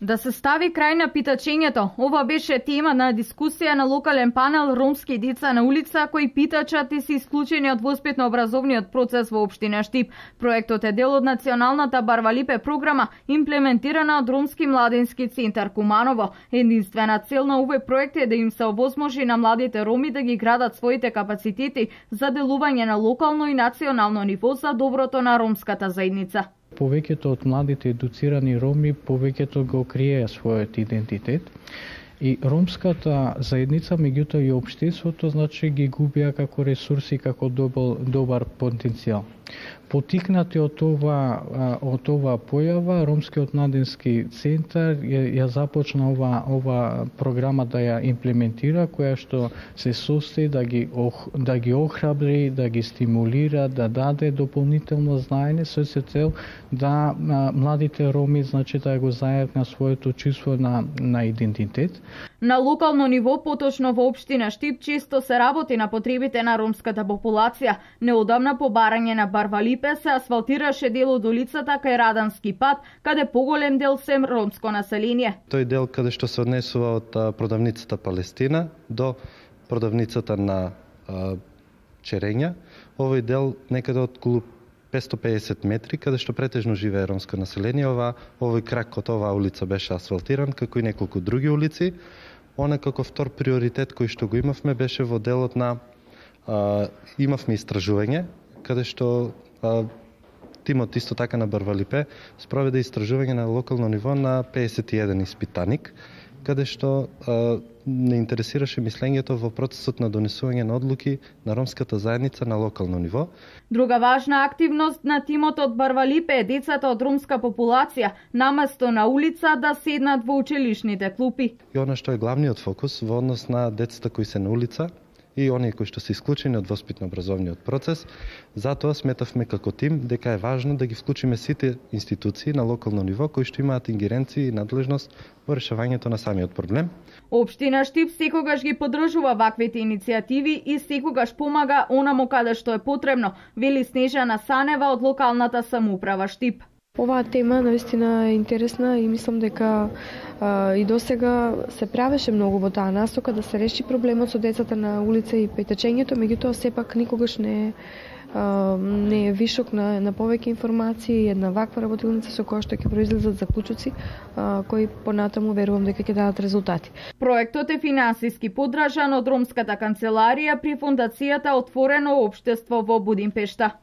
Да се стави крај на питачењето. Ова беше тема на дискусија на локален панел ромски деца на улица кои питачат и се исклучени од воспитно-образовниот процес во општина Штип. Проектот е дел од националната Барвалипе програма, имплементирана од Ромски младински центар Куманово. Единствена цел на овој проект е да им се овозможи на младите роми да ги градат своите капацитети за делување на локално и национално ниво за доброто на ромската заедница. Повеќето од младите едуцирани роми повеќето го криеа својот идентитет и ромската заедница, меѓутоа и општеството, значи ги губија како ресурси, како добар потенцијал. Потикнати од ова појава, Ромскиот младински центар ја започна ова програма да ја имплементира, која што се состои да ги охрабри, да ги стимулира, да даде дополнително знаење со цел да младите роми, значи, да го зајат на своето чувство на идентитет. На локално ниво, поточно во општина Штип, често се работи на потребите на ромската популација. Неодамна по барање на Барвалипе се асфалтираше дел од улицата кај Радански пат, каде поголем дел се ромско население. Тој дел каде што се однесува од продавницата Палестина до продавницата на Черења, овој дел некаде околу 550 метри, каде што претежно живее ромско население. Овој крак од оваа улица беше асфалтиран, како и неколку други улици. Она како втор приоритет кој што го имавме беше во делот на имавме истражување, каде што тимот исто така на Барвалипе спроведе истражување на локално ниво на 51 испитаник, каде што не интересираше мислењето во процесот на донесување на одлуки на ромската заедница на локално ниво. Друга важна активност на тимот од Барвалипе е децата од ромска популација наместо на улица да седнат во училишните клупи. И она што е главниот фокус во однос на децата кои се на улица и оние кои што се исклучени од воспитно-образовниот процес, затоа сметавме како тим дека е важно да ги вклучиме сите институции на локално ниво кои што имаат ингеренции и надлежност во решавањето на самиот проблем. Општина Штип секогаш ги поддржува ваквите иницијативи и секогаш помага онаму каде што е потребно, вели Снежана Санева од локалната самоуправа Штип. Оваа тема наистина е интересна и мислам дека и досега се правеше многу во таа насока да се реши проблемот со децата на улица и петачењето, меѓутоа сепак никогаш не е вишок на повеќе информации и една ваква работилница со која што ќе произлезат заклучоци кои понатаму верувам дека ќе дадат резултати. Проектот е финансиски поддржан од Ромската канцеларија при фондацијата Отворено општество во Будимпешта.